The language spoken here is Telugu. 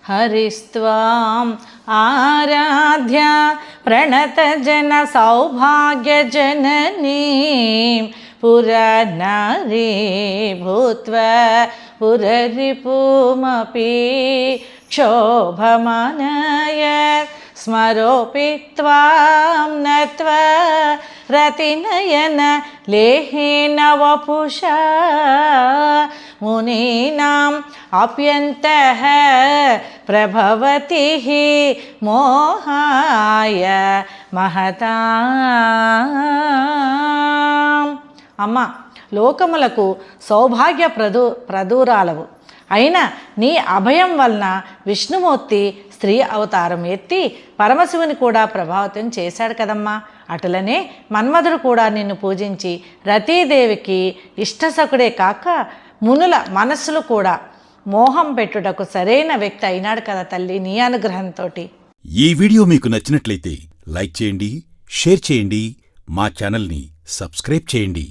హరిస్త్వాం ఆరాధ్య ప్రణతజన సౌభాగ్యజననీం పురనారీ భూత్వా పురరిపుమపి క్షోభమానయత్ స్మరోపి త్వాం నత్వా రతినయన లేహేన వపుషా మునీనాం అప్యంతః ప్రభవతి మోహాయ మహతాం. అమ్మ, లోకములకు సౌభాగ్య ప్రదూరాలవు అయిన నీ అభయం వలన విష్ణుమూర్తి స్త్రీ అవతారం ఎత్తి పరమశివుని కూడా ప్రభావితం చేశాడు కదమ్మా. అటులనే మన్మధుడు కూడా నిన్ను పూజించి రతీదేవికి ఇష్టసకుడే కాక మునుల మనస్సులు కూడా మోహం పెట్టుటకు సరైన వ్యక్తి అయినాడు కదా తల్లి, నీ అనుగ్రహంతో. ఈ వీడియో మీకు నచ్చినట్లయితే లైక్ చేయండి, షేర్ చేయండి, మా ఛానల్ని సబ్స్క్రైబ్ చేయండి.